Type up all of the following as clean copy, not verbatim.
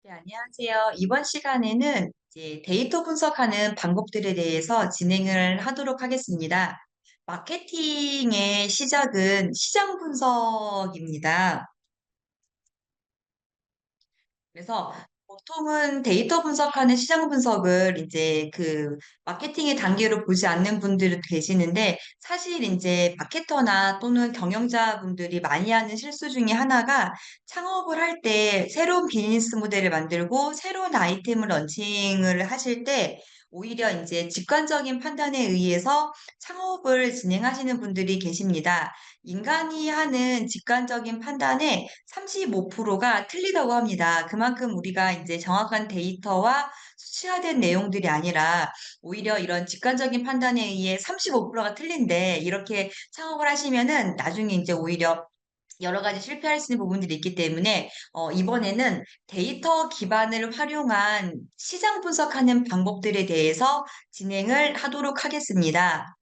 네, 안녕하세요. 이번 시간에는 이제 데이터 분석하는 방법들에 대해서 진행을 하도록 하겠습니다. 마케팅의 시작은 시장 분석입니다. 그래서 보통은 데이터 분석하는 시장 분석을 이제 그 마케팅의 단계로 보지 않는 분들은 계시는데 사실 이제 마케터나 또는 경영자분들이 많이 하는 실수 중에 하나가 창업을 할 때 새로운 비즈니스 모델을 만들고 새로운 아이템을 런칭을 하실 때 오히려 이제 직관적인 판단에 의해서 창업을 진행하시는 분들이 계십니다. 인간이 하는 직관적인 판단에 35%가 틀리다고 합니다. 그만큼 우리가 이제 정확한 데이터와 수치화된 내용들이 아니라 오히려 이런 직관적인 판단에 의해 35%가 틀린데 이렇게 창업을 하시면은 나중에 이제 오히려 여러 가지 실패할 수 있는 부분들이 있기 때문에 이번에는 데이터 기반을 활용한 시장 분석하는 방법들에 대해서 진행을 하도록 하겠습니다.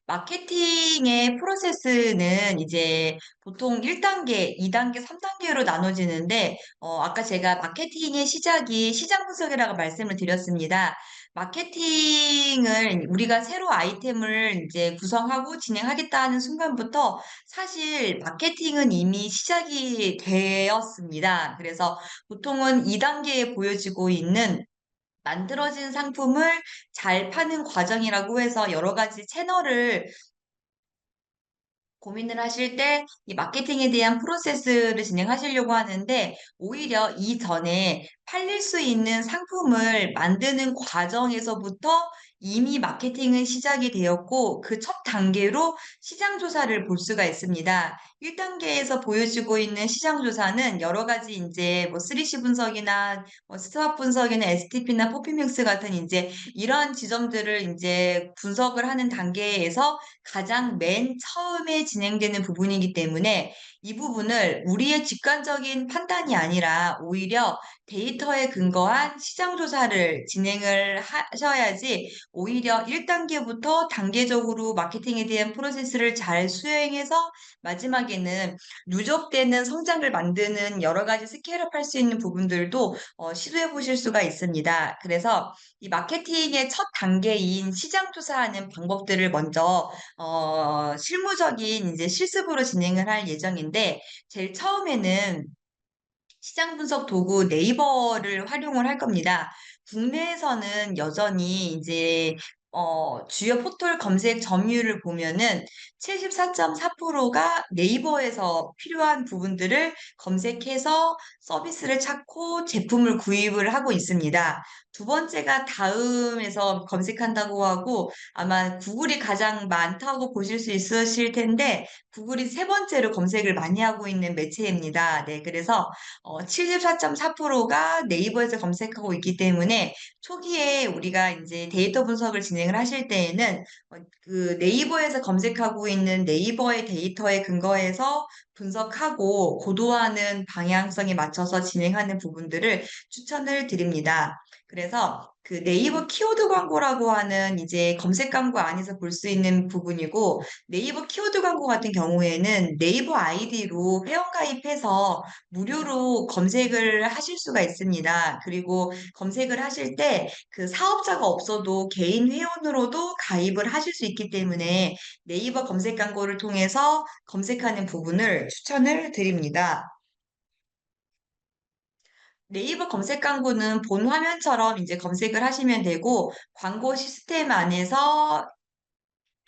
마케팅의 프로세스는 이제 보통 1단계, 2단계, 3단계로 나눠지는데, 아까 제가 마케팅의 시작이 시장 분석이라고 말씀을 드렸습니다. 마케팅을 우리가 새로 아이템을 이제 구성하고 진행하겠다 하는 순간부터 사실 마케팅은 이미 시작이 되었습니다. 그래서 보통은 2단계에 보여지고 있는 만들어진 상품을 잘 파는 과정이라고 해서 여러 가지 채널을 고민을 하실 때 이 마케팅에 대한 프로세스를 진행하시려고 하는데 오히려 이전에 팔릴 수 있는 상품을 만드는 과정에서부터 이미 마케팅은 시작이 되었고 그 첫 단계로 시장 조사를 볼 수가 있습니다. 1단계에서 보여지고 있는 시장 조사는 여러 가지 이제 뭐 3C 분석이나 뭐 스트왓 분석이나 STP나 포피믹스 같은 이제 이러한 지점들을 이제 분석을 하는 단계에서 가장 맨 처음에 진행되는 부분이기 때문에 이 부분을 우리의 직관적인 판단이 아니라 오히려 데이터에 근거한 시장 조사를 진행을 하셔야지 오히려 1단계부터 단계적으로 마케팅에 대한 프로세스를 잘 수행해서 마지막에는 누적되는 성장을 만드는 여러 가지 스케일업 할 수 있는 부분들도 시도해 보실 수가 있습니다. 그래서 이 마케팅의 첫 단계인 시장 조사하는 방법들을 먼저 실무적인 이제 실습으로 진행을 할 예정인데, 제일 처음에는 시장 분석 도구 네이버를 활용을 할 겁니다. 국내에서는 여전히 이제 주요 포털 검색 점유율을 보면은 74.4%가 네이버에서 필요한 부분들을 검색해서 서비스를 찾고 제품을 구입을 하고 있습니다. 두 번째가 다음에서 검색한다고 하고 아마 구글이 가장 많다고 보실 수 있으실 텐데 구글이 세 번째로 검색을 많이 하고 있는 매체입니다. 네, 그래서 74.4%가 네이버에서 검색하고 있기 때문에 초기에 우리가 이제 데이터 분석을 진행을 하실 때에는 그 네이버에서 검색하고 있는 네이버의 데이터에 근거해서 분석하고 고도화하는 방향성에 맞춰서 진행하는 부분들을 추천을 드립니다. 그래서 그 네이버 키워드 광고라고 하는 이제 검색 광고 안에서 볼 수 있는 부분이고 네이버 키워드 광고 같은 경우에는 네이버 아이디로 회원가입해서 무료로 검색을 하실 수가 있습니다. 그리고 검색을 하실 때 그 사업자가 없어도 개인 회원으로도 가입을 하실 수 있기 때문에 네이버 검색 광고를 통해서 검색하는 부분을 추천을 드립니다. 네이버 검색 광고는 본 화면처럼 이제 검색을 하시면 되고 광고 시스템 안에서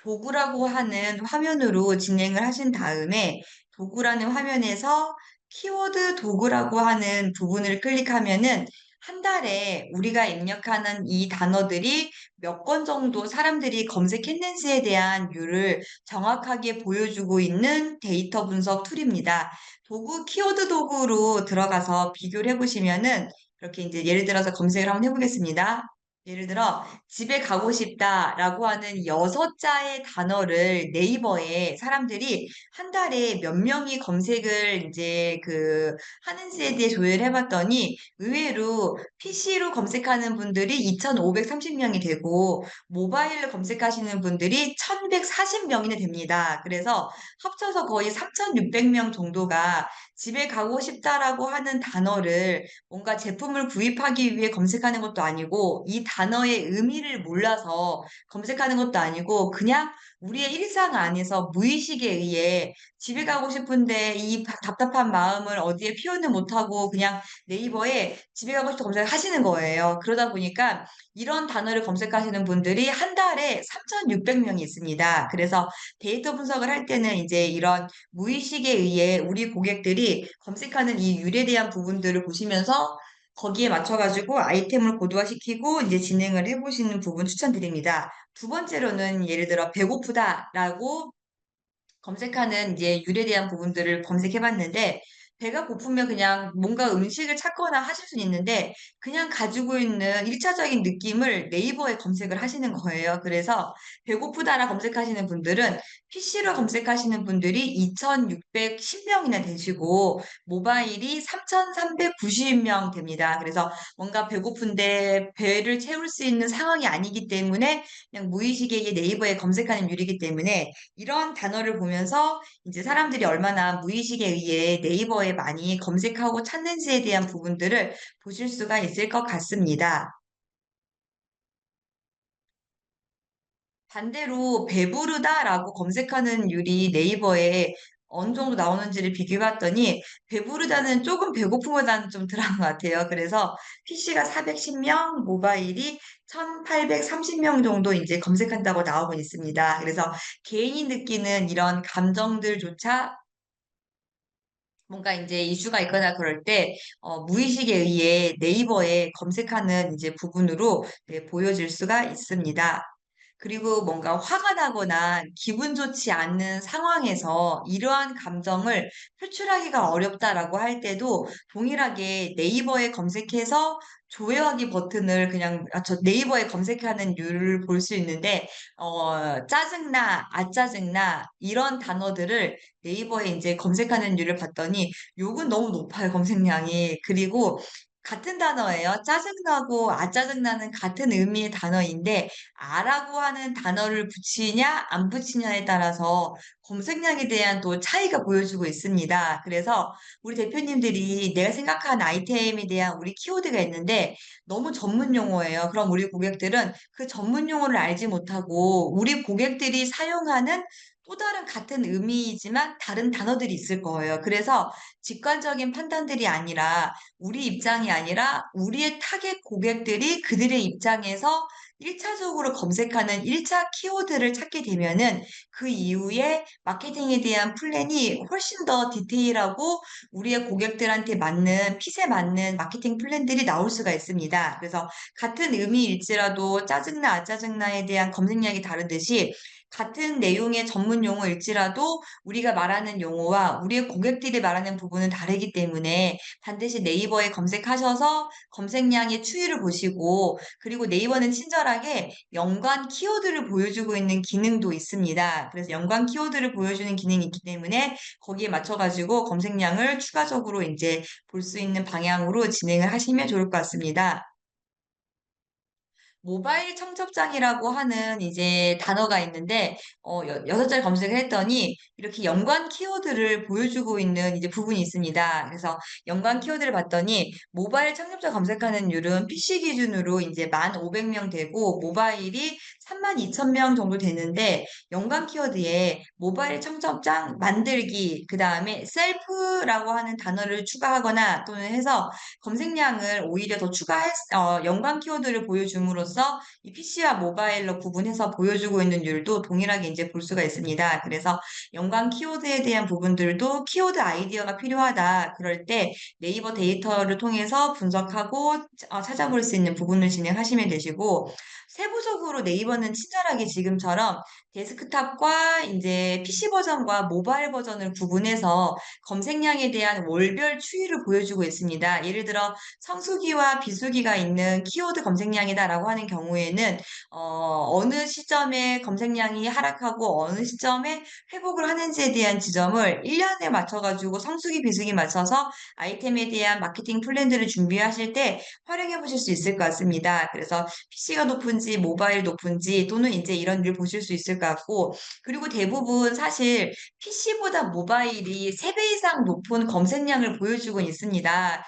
도구라고 하는 화면으로 진행을 하신 다음에 도구라는 화면에서 키워드 도구라고 하는 부분을 클릭하면은 한 달에 우리가 입력하는 이 단어들이 몇 건 정도 사람들이 검색했는지에 대한 률을 정확하게 보여주고 있는 데이터 분석 툴입니다. 도구, 키워드 도구로 들어가서 비교를 해보시면은 이렇게 이제 예를 들어서 검색을 한번 해보겠습니다. 예를 들어 집에 가고 싶다라고 하는 6자의 단어를 네이버에 사람들이 한 달에 몇 명이 검색을 이제 하는지에 대해 조회를 해봤더니 의외로 PC로 검색하는 분들이 2,530명이 되고 모바일로 검색하시는 분들이 1,140명이나 됩니다. 그래서 합쳐서 거의 3,600명 정도가 집에 가고 싶다라고 하는 단어를 뭔가 제품을 구입하기 위해 검색하는 것도 아니고 이 단어의 의미를 몰라서 검색하는 것도 아니고 그냥 우리의 일상 안에서 무의식에 의해 집에 가고 싶은데 이 답답한 마음을 어디에 표현을 못하고 그냥 네이버에 집에 가고 싶다 검색하시는 거예요. 그러다 보니까 이런 단어를 검색하시는 분들이 한 달에 3,600명이 있습니다. 그래서 데이터 분석을 할 때는 이제 이런 무의식에 의해 우리 고객들이 검색하는 이 율에 대한 부분들을 보시면서 거기에 맞춰가지고 아이템을 고도화시키고 이제 진행을 해보시는 부분 추천드립니다. 두 번째로는 예를 들어 배고프다라고 검색하는 이제 율에 대한 부분들을 검색해봤는데 배가 고프면 그냥 뭔가 음식을 찾거나 하실 수는 있는데 그냥 가지고 있는 일차적인 느낌을 네이버에 검색을 하시는 거예요. 그래서 배고프다라 검색하시는 분들은 PC로 검색하시는 분들이 2,610명이나 되시고 모바일이 3,390명 됩니다. 그래서 뭔가 배고픈데 배를 채울 수 있는 상황이 아니기 때문에 그냥 무의식에 네이버에 검색하는 율이기 때문에 이런 단어를 보면서 이제 사람들이 얼마나 무의식에 의해 네이버에 많이 검색하고 찾는지에 대한 부분들을 보실 수가 있을 것 같습니다. 반대로 배부르다라고 검색하는 율이 네이버에 어느 정도 나오는지를 비교해봤더니 배부르다는 조금 배고픔보다는 좀 덜한 것 같아요. 그래서 PC가 410명, 모바일이 1,830명 정도 이제 검색한다고 나오고 있습니다. 그래서 개인이 느끼는 이런 감정들조차 뭔가 이제 이슈가 있거나 그럴 때 무의식에 의해 네이버에 검색하는 이제 부분으로 네, 보여질 수가 있습니다. 그리고 뭔가 화가 나거나 기분 좋지 않는 상황에서 이러한 감정을 표출하기가 어렵다라고 할 때도 동일하게 네이버에 검색해서 조회하기 버튼을 그냥 저 네이버에 검색하는 률을 볼 수 있는데 짜증나, 아 짜증나 이런 단어들을 네이버에 이제 검색하는 률을 봤더니 욕은 너무 높아요, 검색량이. 그리고 같은 단어예요. 짜증나고 아 짜증나는 같은 의미의 단어인데 아라고 하는 단어를 붙이냐 안 붙이냐에 따라서 검색량에 대한 또 차이가 보여주고 있습니다. 그래서 우리 대표님들이 내가 생각한 아이템에 대한 우리 키워드가 있는데 너무 전문 용어예요. 그럼 우리 고객들은 그 전문 용어를 알지 못하고 우리 고객들이 사용하는 또 다른 같은 의미이지만 다른 단어들이 있을 거예요. 그래서 직관적인 판단들이 아니라 우리 입장이 아니라 우리의 타겟 고객들이 그들의 입장에서 1차적으로 검색하는 1차 키워드를 찾게 되면은 그 이후에 마케팅에 대한 플랜이 훨씬 더 디테일하고 우리의 고객들한테 맞는 핏에 맞는 마케팅 플랜들이 나올 수가 있습니다. 그래서 같은 의미일지라도 짜증나, 아 짜증나에 대한 검색량이 다르듯이 같은 내용의 전문 용어일지라도 우리가 말하는 용어와 우리의 고객들이 말하는 부분은 다르기 때문에 반드시 네이버에 검색하셔서 검색량의 추이를 보시고 그리고 네이버는 친절하게 연관 키워드를 보여주고 있는 기능도 있습니다. 그래서 연관 키워드를 보여주는 기능이 있기 때문에 거기에 맞춰가지고 검색량을 추가적으로 이제 볼 수 있는 방향으로 진행을 하시면 좋을 것 같습니다. 모바일 청첩장이라고 하는 이제 단어가 있는데, 6자리 검색을 했더니 이렇게 연관 키워드를 보여주고 있는 이제 부분이 있습니다. 그래서 연관 키워드를 봤더니 모바일 청첩장 검색하는 율은 PC 기준으로 이제 1,500명 되고 모바일이 32,000명 정도 되는데 연관 키워드에 모바일 청첩장 만들기, 그 다음에 셀프라고 하는 단어를 추가하거나 또는 해서 검색량을 오히려 더 연관 키워드를 보여줌으로써 이 PC와 모바일로 구분해서 보여주고 있는 율도 동일하게 이제 볼 수가 있습니다. 그래서 연관 키워드에 대한 부분들도 키워드 아이디어가 필요하다. 그럴 때 네이버 데이터를 통해서 분석하고 찾아볼 수 있는 부분을 진행하시면 되시고 세부적으로 네이버는 친절하게 지금처럼 데스크탑과 이제 PC 버전과 모바일 버전을 구분해서 검색량에 대한 월별 추이를 보여주고 있습니다. 예를 들어 성수기와 비수기가 있는 키워드 검색량이다라고 하는 경우에는 어느 시점에 검색량이 하락하고 어느 시점에 회복을 하는지에 대한 지점을 1년에 맞춰가지고 성수기, 비수기 맞춰서 아이템에 대한 마케팅 플랜들을 준비하실 때 활용해 보실 수 있을 것 같습니다. 그래서 PC가 높은지 모바일 높은지 또는 이제 이런 일 보실 수 있을 것 같고, 그리고 대부분 사실 PC보다 모바일이 3배 이상 높은 검색량을 보여주고 있습니다.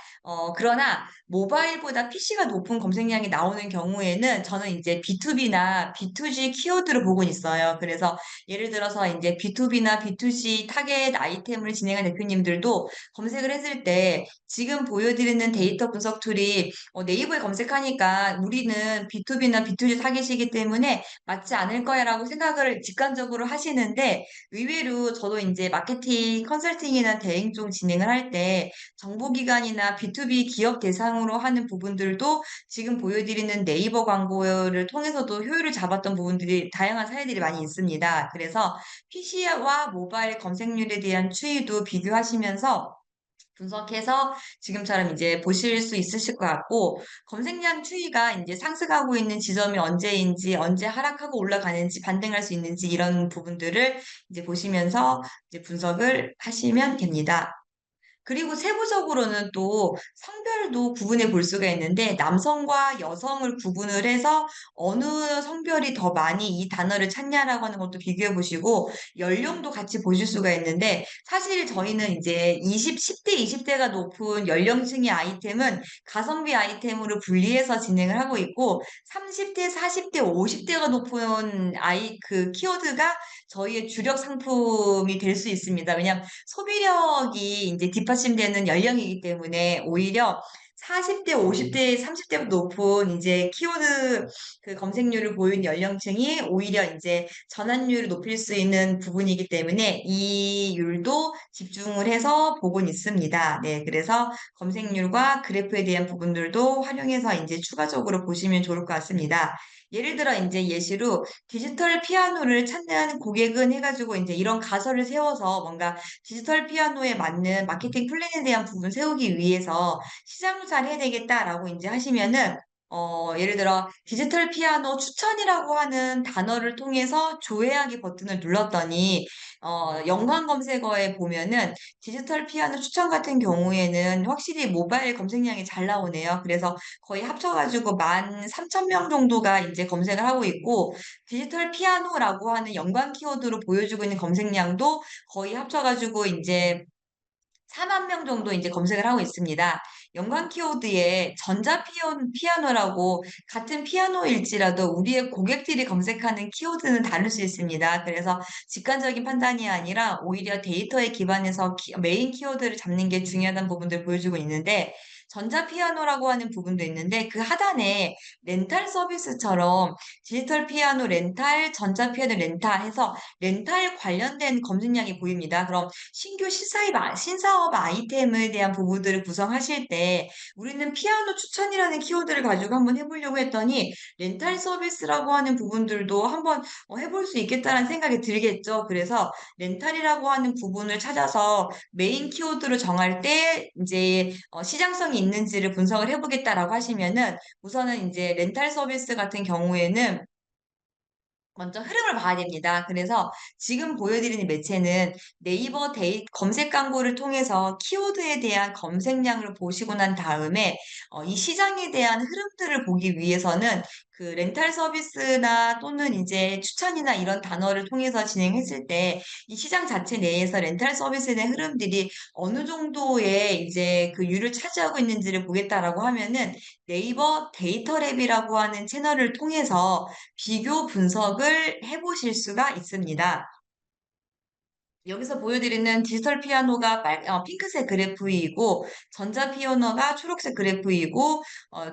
그러나 모바일보다 PC가 높은 검색량이 나오는 경우에는 저는 이제 B2B나 B2G 키워드를 보고 있어요. 그래서 예를 들어서 이제 B2B나 B2C 타겟 아이템을 진행한 대표님들도 검색을 했을 때 지금 보여드리는 데이터 분석 툴이 네이버에 검색하니까 우리는 B2B나 B2G 타겟이기 때문에 맞지 않을 거야라고 생각을 직관적으로 하시는데, 의외로 저도 이제 마케팅 컨설팅이나 대행 쪽 진행을 할 때 정보기관이나 B2B 기업 대상으로 하는 부분들도 지금 보여드리는 네이버 광고를 통해서도 효율을 잡았던 부분들이 다양한 사례들이 많이 있습니다. 그래서 PC와 모바일 검색률에 대한 추이도 비교하시면서 분석해서 지금처럼 이제 보실 수 있으실 것 같고, 검색량 추이가 이제 상승하고 있는 지점이 언제인지, 언제 하락하고 올라가는지, 반등할 수 있는지 이런 부분들을 이제 보시면서 이제 분석을 하시면 됩니다. 그리고 세부적으로는 또 성별도 구분해 볼 수가 있는데, 남성과 여성을 구분을 해서 어느 성별이 더 많이 이 단어를 찾냐라고 하는 것도 비교해 보시고, 연령도 같이 보실 수가 있는데, 사실 저희는 이제 10대, 20대가 높은 연령층의 아이템은 가성비 아이템으로 분리해서 진행을 하고 있고, 30대, 40대, 50대가 높은 그 키워드가 저희의 주력 상품이 될 수 있습니다. 왜냐하면 소비력이 이제 뒷받침되는 연령이기 때문에 오히려 40대, 50대, 30대보다 높은 이제 키워드 그 검색률을 보인 연령층이 오히려 이제 전환율을 높일 수 있는 부분이기 때문에 이 율도 집중을 해서 보곤 있습니다. 네, 그래서 검색률과 그래프에 대한 부분들도 활용해서 이제 추가적으로 보시면 좋을 것 같습니다. 예를 들어 이제 예시로 디지털 피아노를 찾는 고객은 해가지고 이제 이런 가설을 세워서 뭔가 디지털 피아노에 맞는 마케팅 플랜에 대한 부분 세우기 위해서 시장 조사를 해야 되겠다라고 이제 하시면은 예를 들어 디지털 피아노 추천이라고 하는 단어를 통해서 조회하기 버튼을 눌렀더니 연관 검색어에 보면은 디지털 피아노 추천 같은 경우에는 확실히 모바일 검색량이 잘 나오네요. 그래서 거의 합쳐가지고 13,000명 정도가 이제 검색을 하고 있고, 디지털 피아노라고 하는 연관 키워드로 보여주고 있는 검색량도 거의 합쳐가지고 이제 4만 명 정도 이제 검색을 하고 있습니다. 연관 키워드에 피아노라고 같은 피아노일지라도 우리의 고객들이 검색하는 키워드는 다를 수 있습니다. 그래서 직관적인 판단이 아니라 오히려 데이터에 기반해서 메인 키워드를 잡는 게 중요하다는 부분들을 보여주고 있는데, 전자피아노라고 하는 부분도 있는데 그 하단에 렌탈 서비스처럼 디지털 피아노 렌탈, 전자피아노 렌탈 해서 렌탈 관련된 검색량이 보입니다. 그럼 신규 신사업 아이템에 대한 부분들을 구성하실 때 우리는 피아노 추천이라는 키워드를 가지고 한번 해보려고 했더니 렌탈 서비스라고 하는 부분들도 한번 해볼 수 있겠다는 생각이 들겠죠. 그래서 렌탈이라고 하는 부분을 찾아서 메인 키워드로 정할 때 이제 시장성이 있는지를 분석을 해보겠다라고 하시면은 우선은 이제 렌탈 서비스 같은 경우에는 먼저 흐름을 봐야 됩니다. 그래서 지금 보여드리는 매체는 네이버 검색 광고를 통해서 키워드에 대한 검색량을 보시고 난 다음에 이 시장에 대한 흐름들을 보기 위해서는 그 렌탈 서비스나 또는 이제 추천이나 이런 단어를 통해서 진행했을 때 이 시장 자체 내에서 렌탈 서비스에 대한 흐름들이 어느 정도의 이제 그 율을 차지하고 있는지를 보겠다라고 하면은 네이버 데이터랩이라고 하는 채널을 통해서 비교 분석을 해보실 수가 있습니다. 여기서 보여드리는 디지털 피아노가 핑크색 그래프이고, 전자 피아노가 초록색 그래프이고,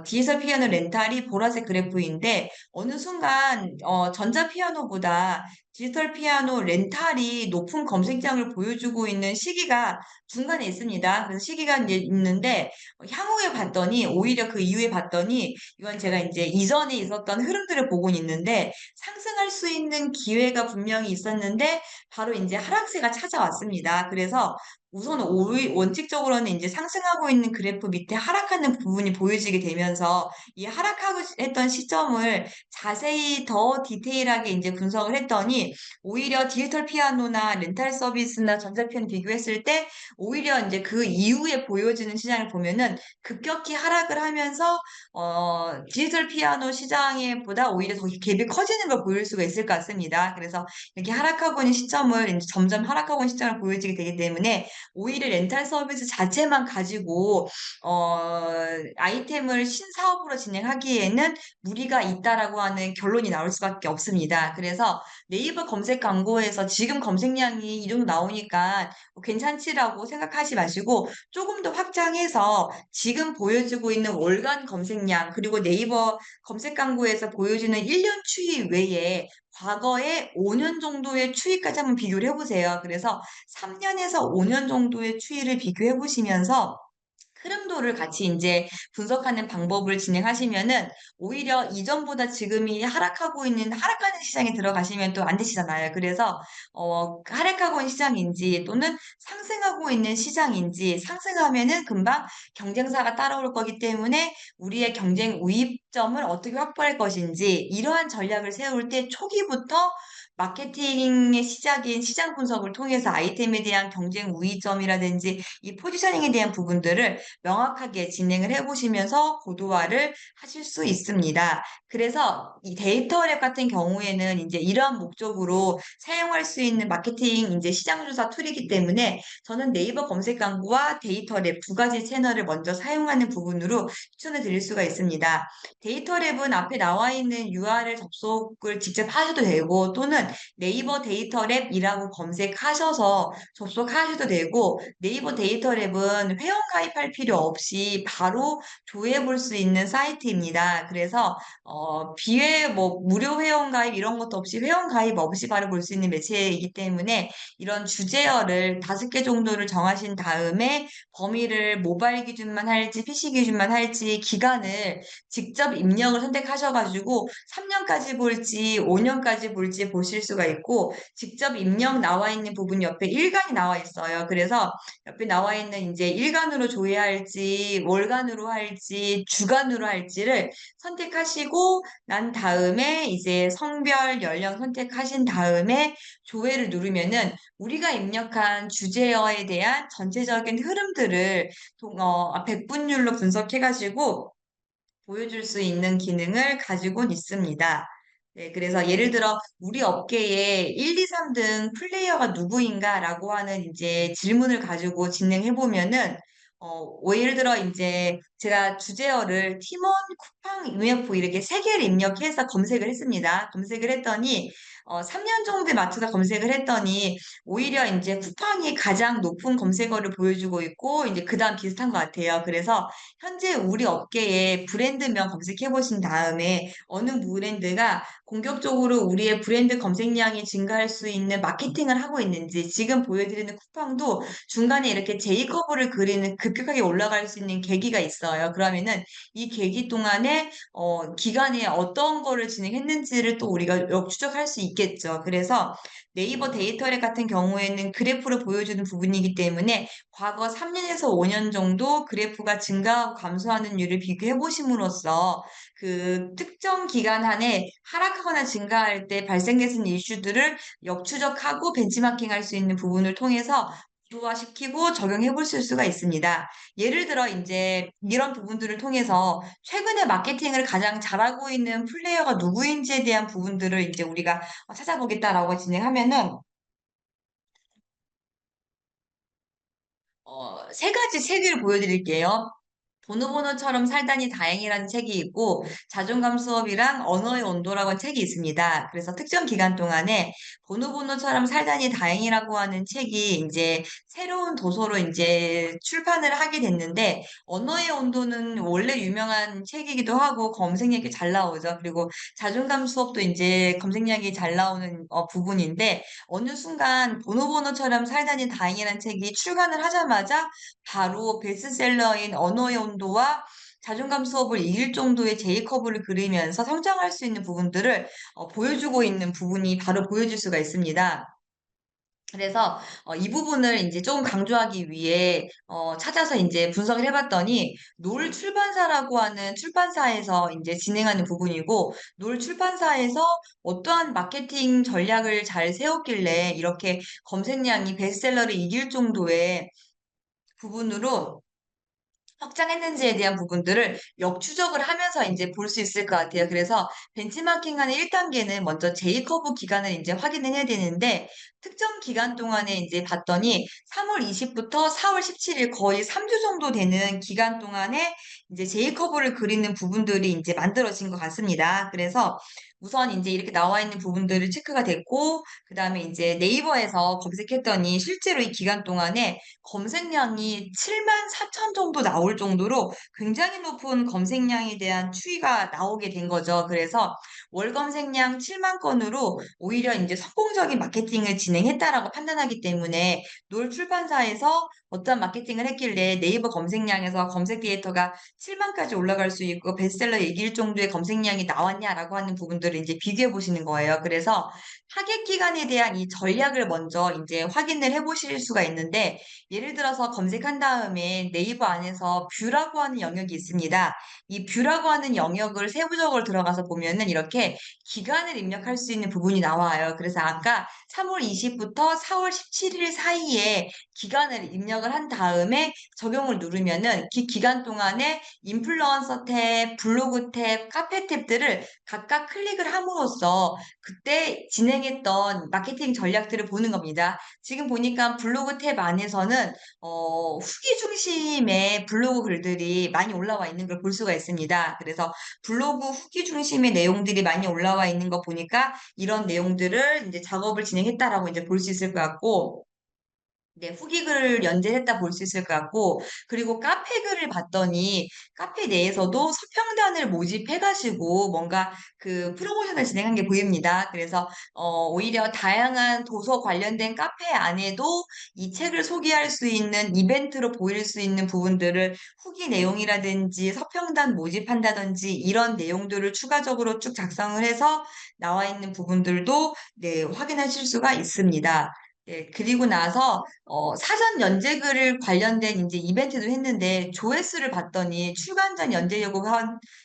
디지털 피아노 렌탈이 보라색 그래프인데, 어느 순간, 전자 피아노보다 디지털 피아노 렌탈이 높은 검색량을 보여주고 있는 시기가 중간에 있습니다. 그래서 시기가 이제 있는데 향후에 봤더니 오히려 그 이후에 봤더니 이건 제가 이제 이전에 있었던 흐름들을 보고 있는데 상승할 수 있는 기회가 분명히 있었는데 바로 이제 하락세가 찾아왔습니다. 그래서 우선 원칙적으로는 이제 상승하고 있는 그래프 밑에 하락하는 부분이 보여지게 되면서 이 하락하고 했던 시점을 자세히 더 디테일하게 이제 분석을 했더니 오히려 디지털 피아노나 렌탈 서비스나 전자피아노 비교했을 때 오히려 이제 그 이후에 보여지는 시장을 보면은 급격히 하락을 하면서 디지털 피아노 시장에 보다 오히려 더 갭이 커지는 걸 보일 수가 있을 것 같습니다. 그래서 이렇게 하락하고 있는 시점을 이제 점점 하락하고 있는 시점을 보여지게 되기 때문에 오히려 렌탈 서비스 자체만 가지고 어, 아이템을 신사업으로 진행하기에는 무리가 있다라고 하는 결론이 나올 수밖에 없습니다. 그래서 네이버 검색 광고에서 지금 검색량이 이 정도 나오니까 괜찮지라고 생각하지 마시고 조금 더 확장해서 지금 보여지고 있는 월간 검색량 그리고 네이버 검색 광고에서 보여지는 1년 추이 외에 과거에 5년 정도의 추이까지 한번 비교를 해보세요. 그래서 3년에서 5년 정도의 추이를 비교해 보시면서 흐름도를 같이 이제 분석하는 방법을 진행하시면은 오히려 이전보다 지금이 하락하는 시장에 들어가시면 또 안 되시잖아요. 그래서 하락하고 있는 시장인지 또는 상승하고 있는 시장인지 상승하면은 금방 경쟁사가 따라올 거기 때문에 우리의 경쟁 우위점을 어떻게 확보할 것인지 이러한 전략을 세울 때 초기부터 마케팅의 시작인 시장 분석을 통해서 아이템에 대한 경쟁 우위점이라든지 이 포지셔닝에 대한 부분들을 명확하게 진행을 해보시면서 고도화를 하실 수 있습니다. 그래서 이 데이터랩 같은 경우에는 이제 이러한 목적으로 사용할 수 있는 마케팅 이제 시장 조사 툴이기 때문에 저는 네이버 검색 광고와 데이터랩 두 가지 채널을 먼저 사용하는 부분으로 추천을 드릴 수가 있습니다. 데이터랩은 앞에 나와 있는 URL 접속을 직접 하셔도 되고 또는 네이버 데이터랩이라고 검색하셔서 접속하셔도 되고 네이버 데이터랩은 회원 가입할 필요 없이 바로 조회해 볼 수 있는 사이트입니다. 그래서 무료 회원 가입 이런 것도 없이 회원 가입 없이 바로 볼 수 있는 매체이기 때문에 이런 주제어를 5개 정도를 정하신 다음에 범위를 모바일 기준만 할지 PC 기준만 할지 기간을 직접 입력을 선택하셔가지고 3년까지 볼지 5년까지 볼지 보실 수가 있고 직접 입력 나와 있는 부분 옆에 일간이 나와 있어요. 그래서 옆에 나와 있는 이제 일간으로 조회할지 월간으로 할지 주간으로 할지를 선택하시고 난 다음에 이제 성별 연령 선택하신 다음에 조회를 누르면은 우리가 입력한 주제어에 대한 전체적인 흐름들을 백분율로 분석해가지고 보여줄 수 있는 기능을 가지고 있습니다. 네, 그래서 예를 들어 우리 업계에 1, 2, 3등 플레이어가 누구인가라고 하는 이제 질문을 가지고 진행해 보면은 예를 들어 이제 제가 주제어를 팀원, 쿠팡, UMF 이렇게 세 개를 입력해서 검색을 했습니다. 검색을 했더니 3년 정도에 맞춰서 검색을 했더니 오히려 이제 쿠팡이 가장 높은 검색어를 보여주고 있고 이제 그다음 비슷한 것 같아요. 그래서 현재 우리 업계에 브랜드명 검색해 보신 다음에 어느 브랜드가 공격적으로 우리의 브랜드 검색량이 증가할 수 있는 마케팅을 하고 있는지 지금 보여드리는 쿠팡도 중간에 이렇게 제이커브를 그리는 급격하게 올라갈 수 있는 계기가 있어요. 그러면은 이 계기 동안에 기간에 어떤 거를 진행했는지를 또 우리가 역추적할 수 있겠죠. 그래서 네이버 데이터랩 같은 경우에는 그래프를 보여주는 부분이기 때문에 과거 3년에서 5년 정도 그래프가 증가하고 감소하는 율을 비교해 보심으로써 그 특정 기간 안에 하락하거나 증가할 때 발생했는 이슈들을 역추적하고 벤치마킹할 수 있는 부분을 통해서 구조화시키고 적용해 볼 수가 있습니다. 예를 들어 이제 이런 부분들을 통해서 최근에 마케팅을 가장 잘하고 있는 플레이어가 누구인지에 대한 부분들을 이제 우리가 찾아보겠다라고 진행하면은 세 가지 책을 보여드릴게요. 보노보노처럼 살다니 다행이라는 책이 있고 자존감 수업이랑 언어의 온도라고 책이 있습니다. 그래서 특정 기간 동안에 보노보노처럼 살다니 다행이라고 하는 책이 이제 새로운 도서로 이제 출판을 하게 됐는데 언어의 온도는 원래 유명한 책이기도 하고 검색량이 잘 나오죠. 그리고 자존감 수업도 이제 검색량이 잘 나오는 부분인데 어느 순간 보노보노처럼 살다니 다행이라는 책이 출간을 하자마자 바로 베스트셀러인 언어의 온도와 자존감 수업을 이길 정도의 J커브를 그리면서 성장할 수 있는 부분들을 보여주고 있는 부분이 바로 보여질 수가 있습니다. 그래서 이 부분을 이제 조금 강조하기 위해 찾아서 이제 분석을 해봤더니 놀 출판사라고 하는 출판사에서 이제 진행하는 부분이고 놀 출판사에서 어떠한 마케팅 전략을 잘 세웠길래 이렇게 검색량이 베스트셀러를 이길 정도의 부분으로 확장했는지에 대한 부분들을 역추적을 하면서 이제 볼 수 있을 것 같아요. 그래서 벤치마킹하는 1단계는 먼저 J커브 기간을 이제 확인을 해야 되는데 특정 기간 동안에 이제 봤더니 3월 20부터 4월 17일 거의 3주 정도 되는 기간 동안에 이제 J커브를 그리는 부분들이 이제 만들어진 것 같습니다. 그래서 우선 이제 이렇게 나와 있는 부분들을 체크가 됐고, 그 다음에 이제 네이버에서 검색했더니 실제로 이 기간 동안에 검색량이 7만 4천 정도 나올 정도로 굉장히 높은 검색량에 대한 추이가 나오게 된 거죠. 그래서 월 검색량 7만 건으로 오히려 이제 성공적인 마케팅을 진행했다라고 판단하기 때문에 놀 출판사에서 어떤 마케팅을 했길래 네이버 검색량에서 검색 데이터가 7만까지 올라갈 수 있고 베스트셀러 이길 정도의 검색량이 나왔냐라고 하는 부분들을 이제 비교해 보시는 거예요. 그래서 타겟 기간에 대한 이 전략을 먼저 이제 확인을 해 보실 수가 있는데 예를 들어서 검색한 다음에 네이버 안에서 뷰라고 하는 영역이 있습니다. 이 뷰라고 하는 영역을 세부적으로 들어가서 보면은 이렇게 기간을 입력할 수 있는 부분이 나와요. 그래서 아까 3월 20부터 4월 17일 사이에 기간을 입력을 한 다음에 적용을 누르면은 그 기간 동안에 인플루언서 탭, 블로그 탭, 카페 탭들을 각각 클릭을 함으로써 그때 진행했던 마케팅 전략들을 보는 겁니다. 지금 보니까 블로그 탭 안에서는 후기 중심의 블로그 글들이 많이 올라와 있는 걸 볼 수가 있습니다. 그래서 블로그 후기 중심의 내용들이 많이 올라와 있는 거 보니까 이런 내용들을 이제 작업을 진행했다라고 이제 볼 수 있을 것 같고 네, 후기 글을 연재했다 볼 수 있을 것 같고, 그리고 카페 글을 봤더니, 카페 내에서도 서평단을 모집해가지고 뭔가 그 프로모션을 진행한 게 보입니다. 그래서, 오히려 다양한 도서 관련된 카페 안에도 이 책을 소개할 수 있는 이벤트로 보일 수 있는 부분들을 후기 내용이라든지 서평단 모집한다든지 이런 내용들을 추가적으로 쭉 작성을 해서 나와 있는 부분들도 네, 확인하실 수가 있습니다. 네, 그리고 나서 사전 연재글 관련된 이제 이벤트도 했는데 조회수를 봤더니 출간 전 연재 예고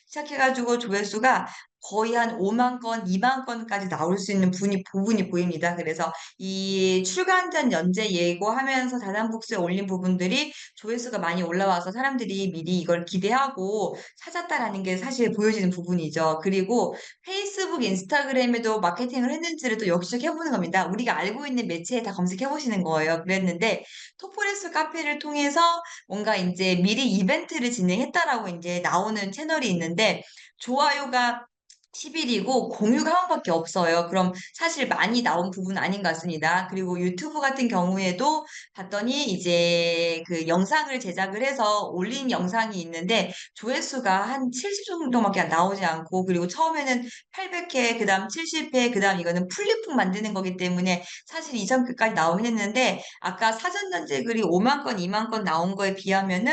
시작해가지고 조회수가 거의 한 5만 건, 2만 건까지 나올 수 있는 부분이 보입니다. 그래서 이 출간 전 연재 예고하면서 다단북스에 올린 부분들이 조회수가 많이 올라와서 사람들이 미리 이걸 기대하고 찾았다라는 게 사실 보여지는 부분이죠. 그리고 페이스북, 인스타그램에도 마케팅을 했는지를 또 역추적해보는 겁니다. 우리가 알고 있는 매체에 다 검색해보시는 거예요. 그랬는데, 토프레스 카페를 통해서 뭔가 이제 미리 이벤트를 진행했다라고 이제 나오는 채널이 있는데, 좋아요가 10일이고 공유가 한 번밖에 없어요. 그럼 사실 많이 나온 부분 아닌 것 같습니다. 그리고 유튜브 같은 경우에도 봤더니 이제 그 영상을 제작을 해서 올린 영상이 있는데 조회수가 한 70 정도밖에 나오지 않고 그리고 처음에는 800회, 그다음 70회, 그다음 이거는 풀리풍 만드는 거기 때문에 사실 이전 끝까지 나오긴 했는데 아까 사전 전제글이 5만 건, 2만 건 나온 거에 비하면은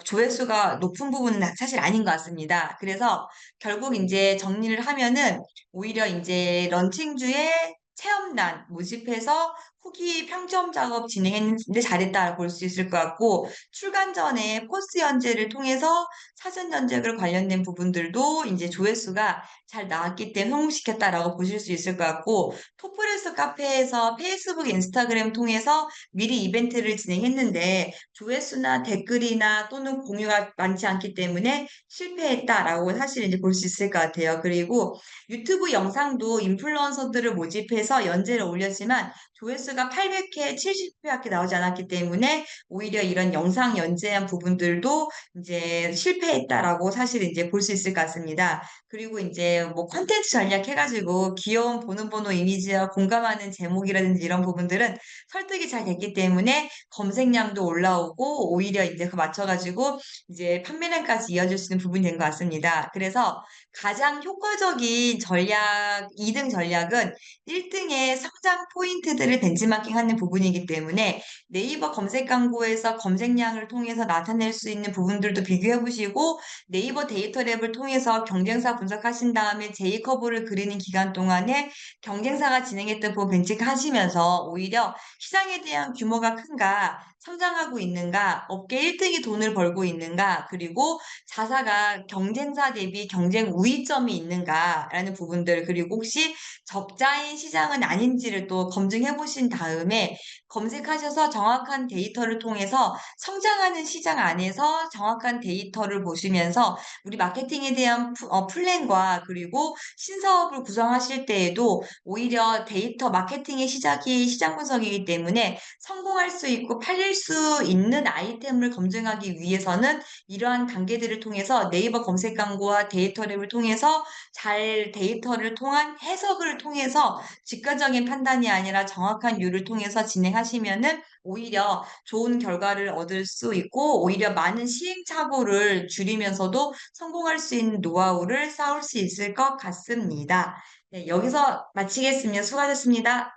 조회수가 높은 부분은 사실 아닌 것 같습니다. 그래서 결국 이제 정리를 하면은 오히려 이제 런칭주에 체험단 모집해서 후기 평점 작업 진행했는데 잘했다 볼 수 있을 것 같고 출간 전에 포스 연재를 통해서 사전 연재글 관련된 부분들도 이제 조회수가 잘 나왔기 때문에 성공시켰다라고 보실 수 있을 것 같고 토프레스 카페에서 페이스북, 인스타그램 통해서 미리 이벤트를 진행했는데 조회수나 댓글이나 또는 공유가 많지 않기 때문에 실패했다라고 사실 이제 볼 수 있을 것 같아요. 그리고 유튜브 영상도 인플루언서들을 모집해서 해서 연재를 올렸지만 조회수가 800회, 70회밖에 나오지 않았기 때문에 오히려 이런 영상 연재한 부분들도 이제 실패했다라고 사실 이제 볼 수 있을 것 같습니다. 그리고 이제 뭐 콘텐츠 전략 해가지고 귀여운 보는 번호 이미지와 공감하는 제목이라든지 이런 부분들은 설득이 잘 됐기 때문에 검색량도 올라오고 오히려 이제 그 맞춰가지고 이제 판매량까지 이어질 수 있는 부분이 된 것 같습니다. 그래서 가장 효과적인 전략, 2등 전략은 1등의 성장 포인트들을 벤치마킹하는 부분이기 때문에 네이버 검색 광고에서 검색량을 통해서 나타낼 수 있는 부분들도 비교해 보시고 네이버 데이터 랩을 통해서 경쟁사 분석하신 다음에 J커브를 그리는 기간 동안에 경쟁사가 진행했던 부분 벤치하시면서 오히려 시장에 대한 규모가 큰가, 성장하고 있는가, 업계 1등이 돈을 벌고 있는가, 그리고 자사가 경쟁사 대비 경쟁 우위점이 있는가라는 부분들, 그리고 혹시 적자인 시장은 아닌지를 또 검증해 보신 다음에 검색하셔서 정확한 데이터를 통해서 성장하는 시장 안에서 정확한 데이터를 보시면서 우리 마케팅에 대한 플랜과 그리고 신사업을 구성하실 때에도 오히려 데이터 마케팅의 시작이 시장 분석이기 때문에 성공할 수 있고 팔릴 수 있는 아이템을 검증하기 위해서는 이러한 단계들을 통해서 네이버 검색 광고와 데이터 랩을 통해서 잘 데이터를 통한 해석을 통해서 직관적인 판단이 아니라 정확한 류를 통해서 진행하시면은 오히려 좋은 결과를 얻을 수 있고 오히려 많은 시행착오를 줄이면서도 성공할 수 있는 노하우를 쌓을 수 있을 것 같습니다. 네, 여기서 마치겠습니다. 수고하셨습니다.